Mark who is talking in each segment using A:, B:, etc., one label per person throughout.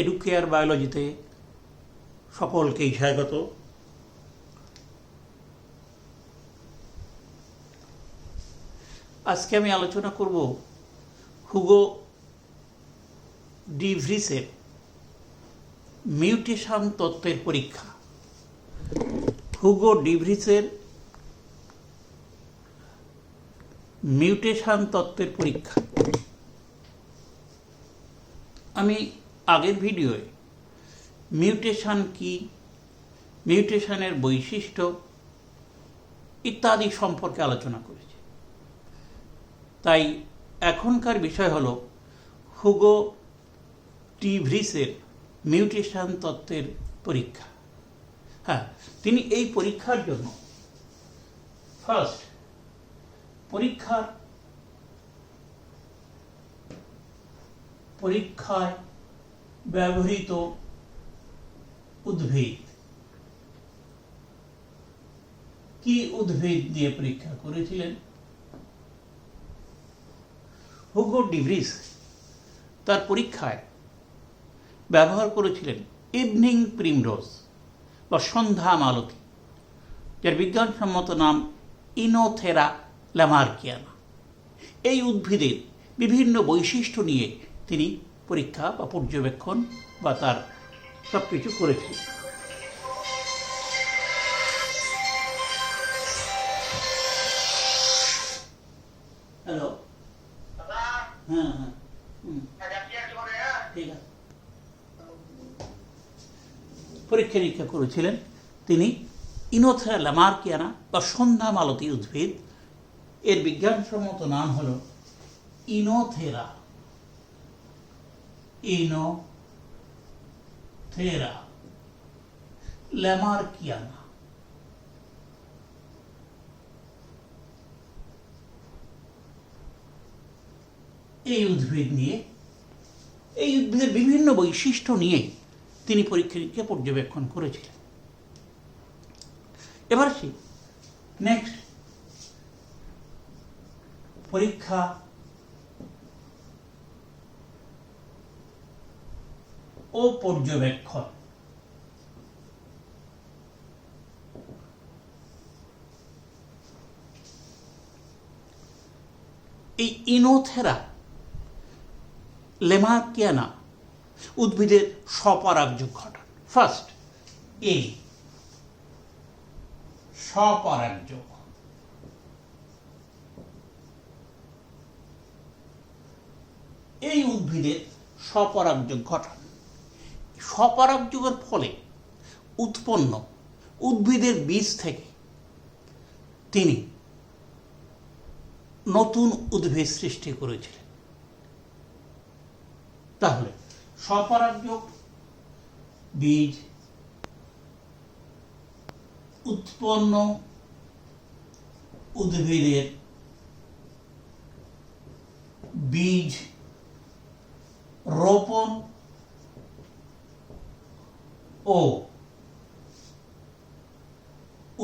A: Educare বায়োলজিতে সকলকেই স্বাগত। আজকে আমি আলোচনা করব হুগো ডি ভ্রিসের মিউটেশন তত্ত্বের পরীক্ষা। হুগো ডি ভ্রিসের মিউটেশন তত্ত্বের পরীক্ষা। আমি আগের ভিডিওয়ে মিউটেশন কি, মিউটেশনের বৈশিষ্ট্য ইত্যাদি সম্পর্কে আলোচনা করেছি। তাই এখনকার বিষয় হলো হুগো ডি ভ্রিসের মিউটেশন তত্ত্বের পরীক্ষা। হ্যাঁ, তিনি এই পরীক্ষার জন্য পরীক্ষায় ব্যবহৃত উদ্ভিদ, কি উদ্ভিদ দিয়ে পরীক্ষা করেছিলেন? হুগো ডি ভ্রিস তার পরীক্ষায় ব্যবহার করেছিলেন ইভিনিং প্রিমরোজ বা সন্ধ্যা মালতী, যার বিজ্ঞানসম্মত নাম ইনোথেরা ল্যামার্কিয়ানা। এই উদ্ভিদের বিভিন্ন বৈশিষ্ট্য নিয়ে তিনি পরীক্ষা বা পর্যবেক্ষণ বা তার সব কিছু করেছিলেন। হ্যালো, হ্যাঁ হ্যাঁ ঠিক আছে। পরীক্ষা নিরীক্ষা করেছিলেন তিনি ইনোথেরা ল্যামার্কিয়ানা বা সন্ধ্যা মালতী উদ্ভিদ। এর বিজ্ঞানসম্মত নাম হল ইনোথেরা ল্যামার্কিয়ানা। এই উদ্ভিদের বিভিন্ন বৈশিষ্ট্য নিয়ে তিনি পরীক্ষা নিরীক্ষা পর্যবেক্ষণ করেছিলেন। এবার আসি নেক্সট পরীক্ষা ও পর্যবেক্ষণ। এই ইনোথেরা ল্যামার্কিয়ানা উদ্ভিদের স্বপরাগযোগ ঘটান। ফার্স্ট, স্বপরাগযোগ। এই উদ্ভিদের স্বপরাগযোগ ঘটান। স্বপরাগযোগের ফলে উৎপন্ন উদ্ভিদের বীজ থেকে তিনি নতুন উদ্ভিদ সৃষ্টি করেছিলেন। তাহলে স্বপরাগযোগ, বীজ, উৎপন্ন উদ্ভিদের বীজ রোপণ ও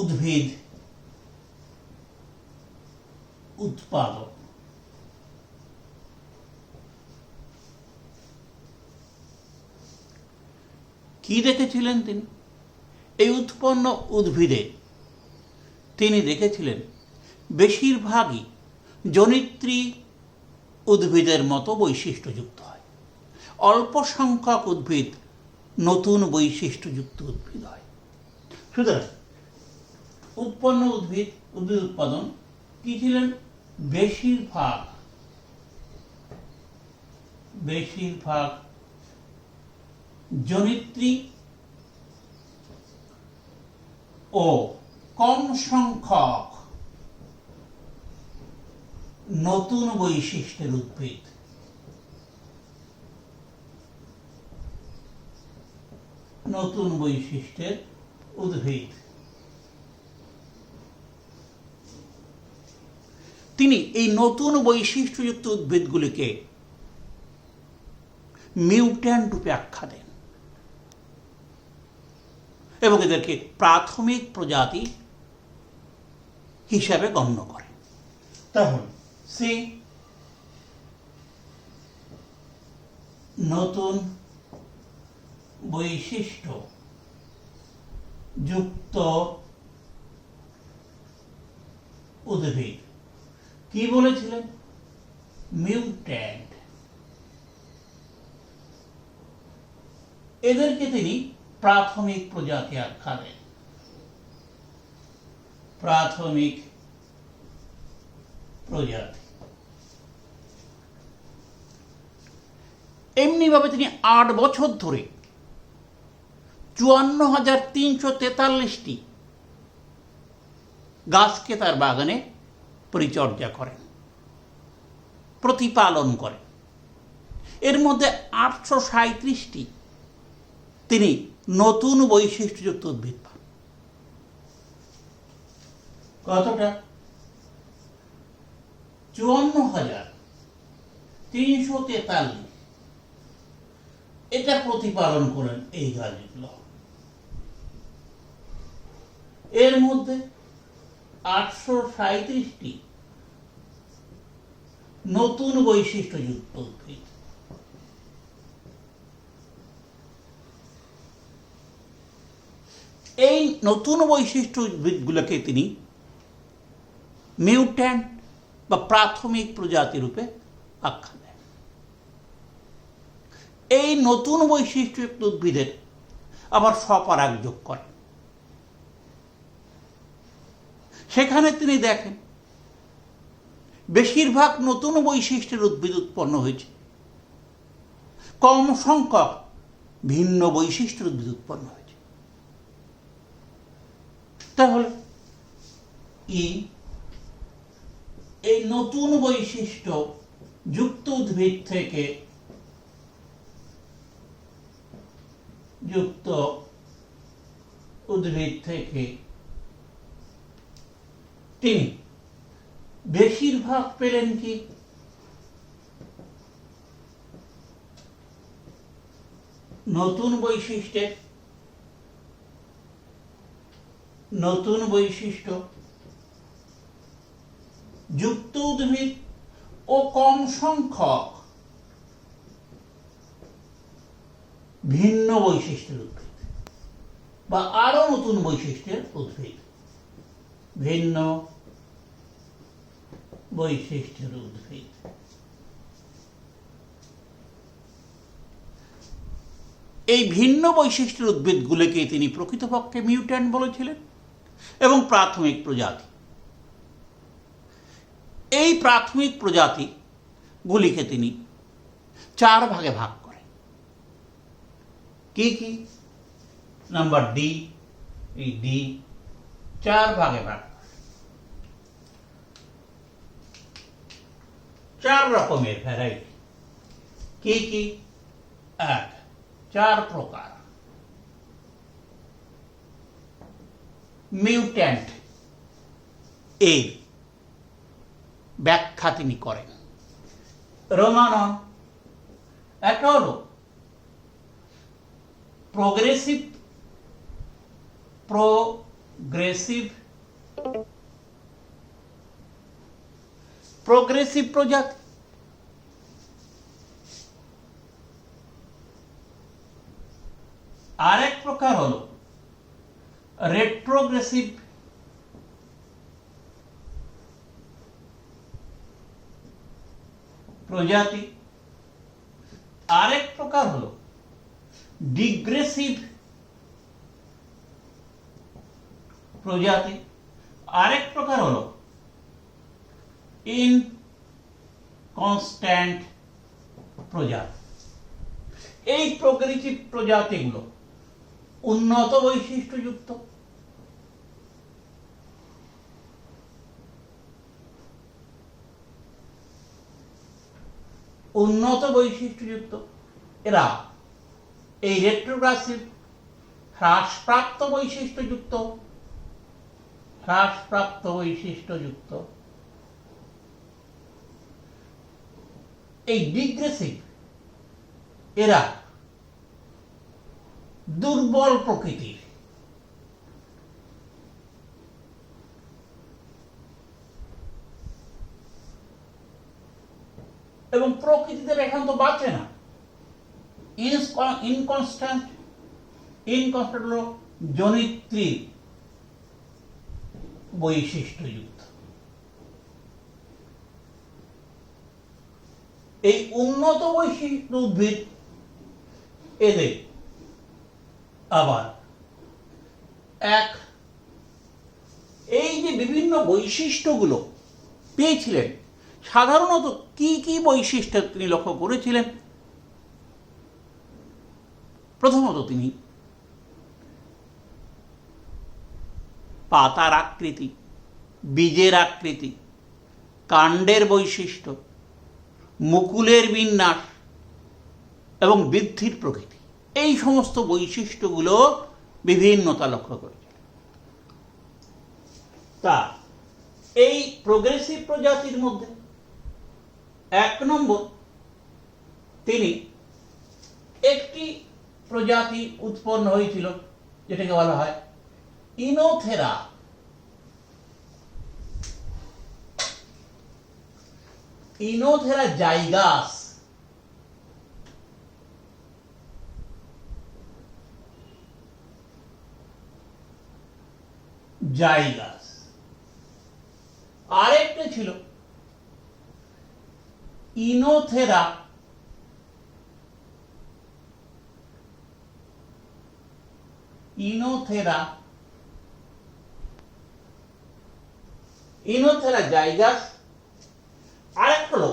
A: উদ্ভিদ উৎপাদন। কি দেখেছিলেন তিনি? এই উৎপন্ন উদ্ভিদে তিনি দেখেছিলেন বেশিরভাগই জনিত্রী উদ্ভিদের মতো বৈশিষ্ট্যযুক্ত হয়। অল্প সংখ্যক উদ্ভিদ নতুন বৈশিষ্ট্যযুক্ত উদ্ভিদ হয়। সুতরাং উৎপন্ন উদ্ভিদ উৎপাদন কি ছিলেন? বেশিরভাগ জনিত্রী ও কম সংখ্যক নতুন বৈশিষ্ট্যের উদ্ভিদ। তিনি এই নতুন বৈশিষ্ট্যযুক্ত উদ্ভিদগুলিকে মিউট্যান্ট রূপে আখ্যা দেন এবং এদেরকে প্রাথমিক প্রজাতি হিসাবে গণ্য করে। তাহলে সে নতুন বৈশিষ্ট্য যুক্ত উদ্ভিদ কি বলেছিলেন? মিউট্যান্ট। এদেরকে তিনি প্রাথমিক প্রজাতি আখ্যা দেন। প্রাথমিক প্রজাতি। এমনিভাবে তিনি 8 বছর ধরে 54,343টি গাছকে তার বাগানে পরিচর্যা করেন, প্রতিপালন করেন। এর মধ্যে 837টি তিনি নতুন বৈশিষ্ট্যযুক্ত উদ্ভিদ পান। কতটা? 54,343। এটা প্রতিপালন করেন এই গাছগুলো। এর মধ্যে 837টি নতুন বৈশিষ্ট্যযুক্ত উদ্ভিদ। এই নতুন বৈশিষ্ট্য উদ্ভিদগুলোকে তিনি মিউট্যান্ট বা প্রাথমিক প্রজাতি রূপে আখ্যা দেন। এই নতুন বৈশিষ্ট্যযুক্ত উদ্ভিদের আবার স্বপরাগ যোগ করেন। সেখানে তিনি দেখেন বেশিরভাগ নতুন বৈশিষ্ট্যের উদ্ভিদ উৎপন্ন হয়েছে, কম সংখ্যক ভিন্ন বৈশিষ্ট্যের উদ্ভিদ উৎপন্ন হয়েছে। তাহলে এই নতুন বৈশিষ্ট্য যুক্ত উদ্ভিদ থেকে তিনি বেশিরভাগ পেলেন কি? নতুন বৈশিষ্ট্য যুক্ত উদ্ভিদ ও কম সংখ্যক ভিন্ন বৈশিষ্ট্যের উদ্ভিদ বা আরো নতুন বৈশিষ্ট্যের উদ্ভিদ। ভিন্ন বৈশিষ্ট্যের উদ্ভিদ। এই ভিন্ন বৈশিষ্ট্যের উদ্ভিদগুলোকে তিনি প্রকৃতপক্ষে মিউট্যান্ট বলেছিলেন এবং প্রাথমিক প্রজাতি। এই প্রাথমিক প্রজাতিগুলিকে তিনি 4 ভাগে ভাগ করেন। কি কি? নাম্বার ডি, এই ডি 4 ভাগে ভাগ। 4 রকমের ভ্যারাইটি। কি কি? 1, 4 প্রকার মিউট্যান্ট এর ব্যাখ্যা তিনি করেন। রোমানন একটা হলো প্রোগ্রেসিভ প্রজাতি, আরেক প্রকার হলো রেট্রোগ্রেসিভ প্রজাতি, আরেক প্রকার হলো ডিগ্রেসিভ প্রজাতি, আরেক প্রকার হলো ইনকনস্ট্যান্ট প্রজাতি। এই প্রোগ্রেসিভ প্রজাতিগুলো উন্নত বৈশিষ্ট্যযুক্ত, এরা এই রেট্রোগ্রেসিভ হ্রাসপ্রাপ্ত বৈশিষ্ট্যযুক্ত, এই ডিগ্রেসিভ এরা দুর্বল প্রকৃতির। এবং প্রকৃতিতে এখান তো বাঁচে না। ইনকনস্ট্যান্ট ইনকনস্ট্যান্ট হল জনিত্রীর বৈশিষ্ট্যযুক্ত। এই উন্নত বৈশিষ্ট্য উদ্ভিদ এদের আবার এই যে বিভিন্ন বৈশিষ্ট্যগুলো পেয়েছিলেন, সাধারণত কি কি বৈশিষ্ট্য তিনি লক্ষ্য করেছিলেন? প্রথমত তিনি পাতার আকৃতি, বীজের আকৃতি, কাণ্ডের বৈশিষ্ট্য, মুকুলের বিন্যাস এবং বৃদ্ধির প্রকৃতি, এই সমস্ত বৈশিষ্ট্যগুলো বিভিন্নতা লক্ষ্য করেছিলেন। তা এই প্রোগ্রেসিভ প্রজাতির মধ্যে 1 নম্বর, তিনি একটি প্রজাতি উৎপন্ন হয়েছিল যেটাকে বলা হয় ইনোথেরা। ইনোথেরা জাইগাস। জাইগাস। আরেকটা ছিল ইনোথেরা জাইগাস। আরেকটা হলো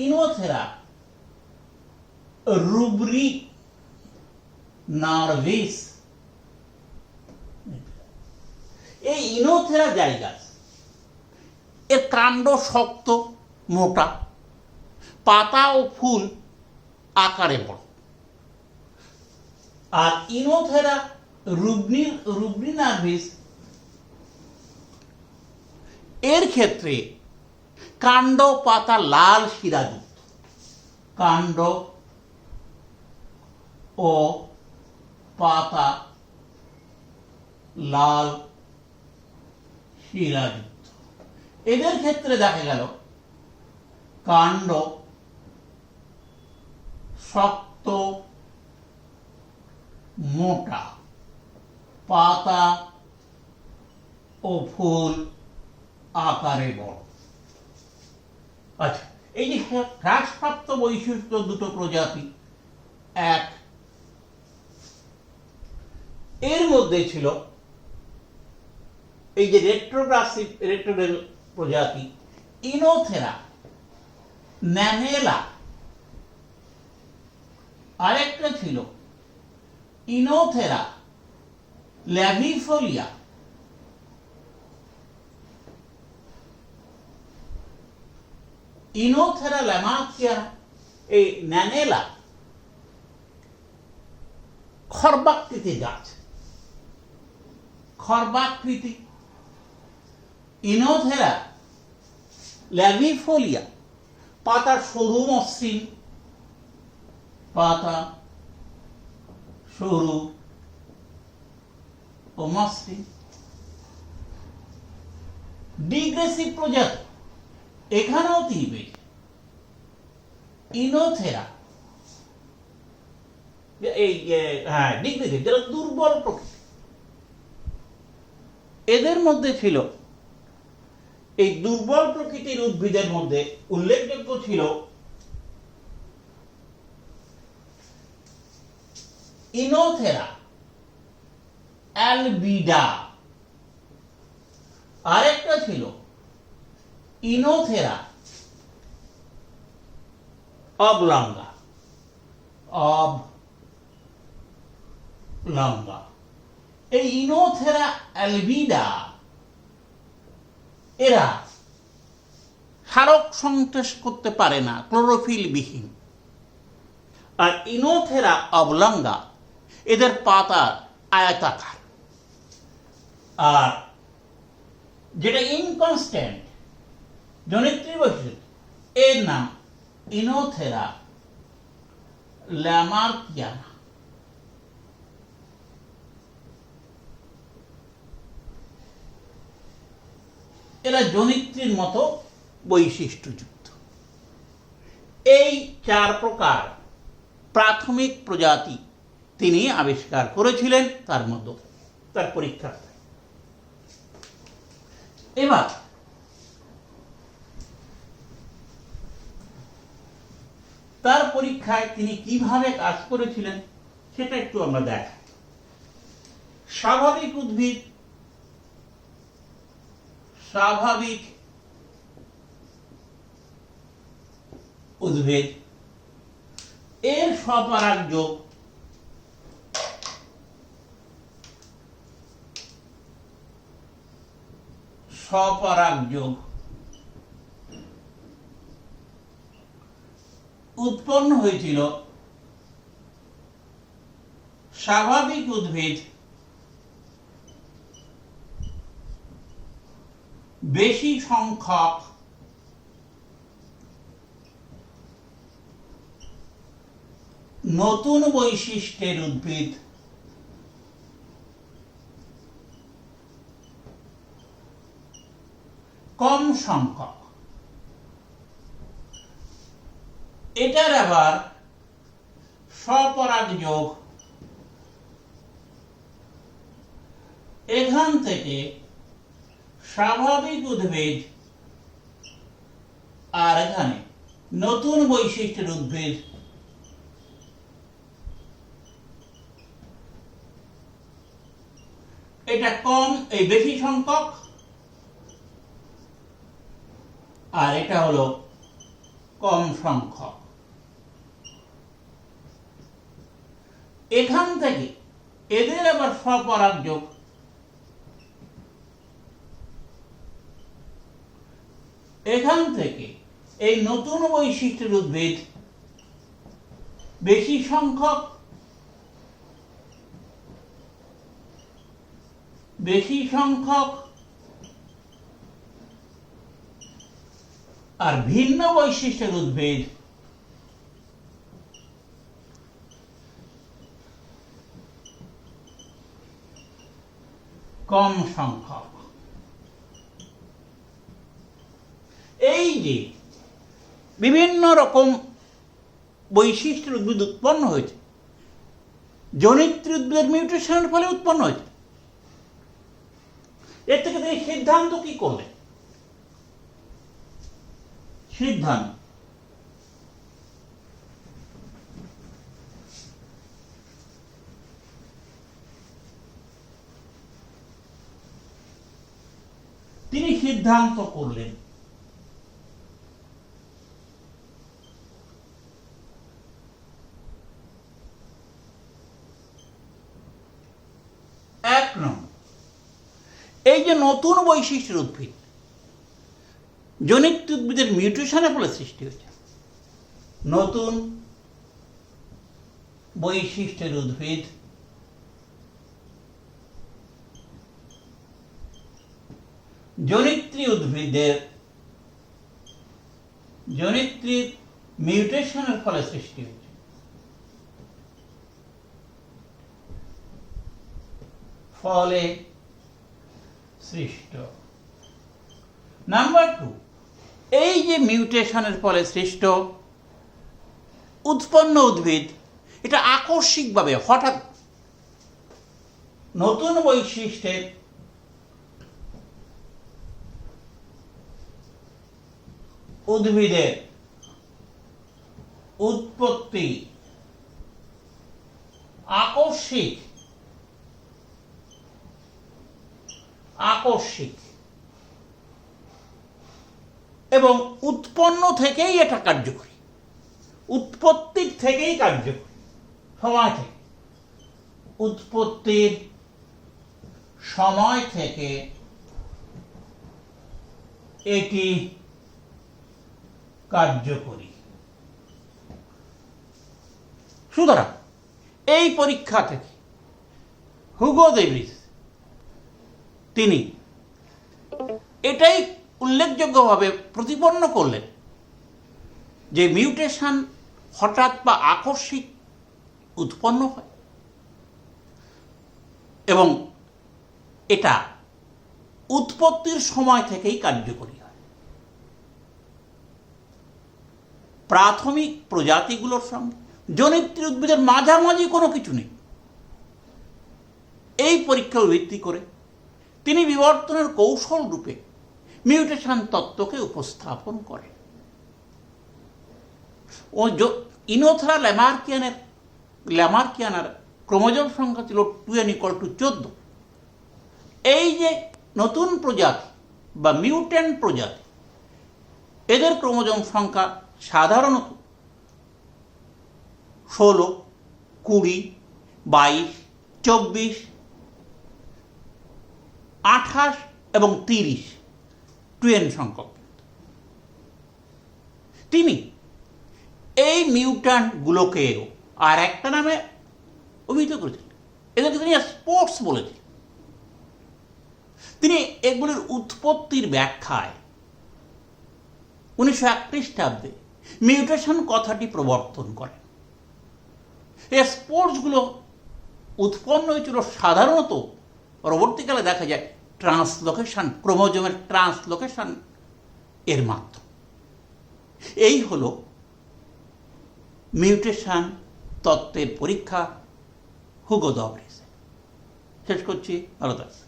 A: ইনোথেরা রুব্রিনারভিস। এই ইনোথেরা জাইগাস এর কাণ্ড শক্ত, মোটা, পাতা ও ফুল আকারে বড়। আর ইনোথেরা রুব্রিনারভিস এর ক্ষেত্রে কাণ্ড পাতা লাল শিরাযুক্ত। কাণ্ড ও পাতা লাল শিরাযুক্ত। এদের ক্ষেত্রে দেখা গেল কাণ্ড শক্ত, মোটা, পাতা ও ফুল আকারে বড়। আচ্ছা, এই যে হ্রাসপ্রাপ্ত বৈশিষ্ট্য দুটো প্রজাতি, এর মধ্যে ছিল এই যে রেট্রোডাল প্রজাতি ইনোথেরা ন্যামেলা। আরেকটা ছিল ইনোথেরা ল্যাভিফোলিয়া। ইনোথেরা ল্যামার্কিয়া, এই ন্যানেলা খর্বাকৃতি গাছ, খর্বাকৃতি। ইনোথেরা ল্যাভিফোলিয়া পাতা সরু, মসৃণ, পাতা সরু ও মসৃণ। ডিগ্রেসিভ প্রজাতি এখানেও তিনি পেয়েছেন ইনোথেরা, এই ডিগ্রেসিভ, যারা দুর্বল প্রকৃতি। এদের মধ্যে ছিল, এই দুর্বল প্রকৃতির উদ্ভিদের মধ্যে উল্লেখযোগ্য ছিল ইনোথেরা অ্যালবিডা। আরেকটা ছিল ইনোথেরা অবলঙ্গা। এই ইনোথেরা অ্যালবিডা এরা ক্ষারক সংশ্লেষ করতে পারে না, ক্লোরোফিল বিহীন। আর ইনোথেরা অবলঙ্গা এদের পাতা আয়তাকার। আর যেটা ইনকনস্ট্যান্ট জনিত্রী বৈশিষ্ট্য, এর নাম ইনোথেরা ল্যামার্কিয়ানা। এরা জনিত্রীর মতো বৈশিষ্ট্যযুক্ত। এই 4 প্রকার প্রাথমিক প্রজাতি তিনি আবিষ্কার করেছিলেন তার মধ্যে তার পরীক্ষা। এবার তার পরীক্ষায় তিনি কিভাবে কাজ করেছিলেন সেটা একটু আমরা দেখাই। স্বাভাবিক উদ্ভিদ, স্বাভাবিক উদ্ভিদ এর স্বপরাগ যোগ উৎপন্ন হয়েছিল স্বাভাবিক উদ্ভিদ বেশি সংখ্যক নতুন বৈশিষ্ট্যের উদ্ভিদ কম সংখ্যক। এটার আবার স্বপরাগ যোগ, এখান থেকে স্বাভাবিক উদ্ভিদ আর এখানে নতুন বৈশিষ্ট্যের উদ্ভিদ এটা কম, এই বেশি সংখ্যক, আর এটা হলো কম সংখ্যক। এখান থেকে এদের আবার স্বপরাগ যোগ, এখান থেকে এই নতুন বৈশিষ্ট্যের উদ্ভিদ বেশি সংখ্যক আর ভিন্ন বৈশিষ্ট্যের উদ্ভিদ কম সংখ্যক। এই যে বিভিন্ন রকম বৈশিষ্ট্যের উদ্ভিদ উৎপন্ন হয়েছে, জনিত্রী উদ্ভিদের মিউটেশনের ফলে উৎপন্ন হয়েছে। এর থেকে তিনি সিদ্ধান্ত কি করলেন? সিদ্ধান্ত তিনি সিদ্ধান্ত করলেন এক নম্বর, এই যে নতুন বৈশিষ্ট্যের উদ্ভিদ জনিত উদ্ভিদের মিউটেশনের ফলে সৃষ্টি হয়েছে, নতুন বৈশিষ্ট্যের উদ্ভিদ জনিত্রীর মিউটেশনের ফলে সৃষ্টি হয়েছে। ফলে সৃষ্ট। নাম্বার 2, এই যে মিউটেশনের ফলে সৃষ্ট উৎপন্ন উদ্ভিদ, এটা আকস্মিকভাবে হঠাৎ নতুন বৈশিষ্ট্যের উদ্ভিদের উৎপত্তি আকস্মিক এবং উৎপন্ন থেকেই এটা কার্যকরী, উৎপত্তির থেকেই কার্যকরী, সময় থেকে, উৎপত্তির সময় থেকে এটি কার্যকরী। সুতরাং এই পরীক্ষা থেকে হুগো দে ভিস তিনি এটাই উল্লেখযোগ্যভাবে প্রতিপন্ন করলেন যে মিউটেশন হঠাৎ বা আকস্মিক উৎপন্ন হয় এবং এটা উৎপত্তির সময় থেকেই কার্যকরী হয়। প্রাথমিক প্রজাতিগুলোর সঙ্গে জনিত্রী উদ্ভিদের মাঝামাঝি কোনো কিছু নেই, এই পরীক্ষার ভিত্তি করে তিনি বিবর্তনের কৌশল রূপে মিউটেশন তত্ত্বকে উপস্থাপন করেন। ও ইনোথরা ল্যামার্কিয়ানার ক্রোমোজোম সংখ্যা ছিল 2n=14। এই যে নতুন প্রজাতি বা মিউট্যান্ট প্রজাতি, এদের ক্রোমোজোম সংখ্যা সাধারণত 16, 20, 22, 24, 28 এবং 30 2n সংখ্যক। তিনি এই মিউট্যান্টগুলোকেও আর একটা নামে অভিহিত করেছিলেন, এদেরকে তিনি স্পোর্টস বলেছিলেন। তিনি এগুলির উৎপত্তির ব্যাখ্যায় 1901 খ্রিস্টাব্দে মিউটেশন কথাটি প্রবর্তন করেন। এই স্পোর্টসগুলো উৎপন্ন হয়েছিল সাধারণত, পরবর্তীকালে দেখা যায়, ট্রান্সলোকেশন, ক্রোমোজোমের ট্রান্সলোকেশন এর মাধ্যমে। এই হলো মিউটেশন তত্ত্বের পরীক্ষা হুগো দ্য ভ্রিসে। শেষ করছি, ভালো থাকবেন।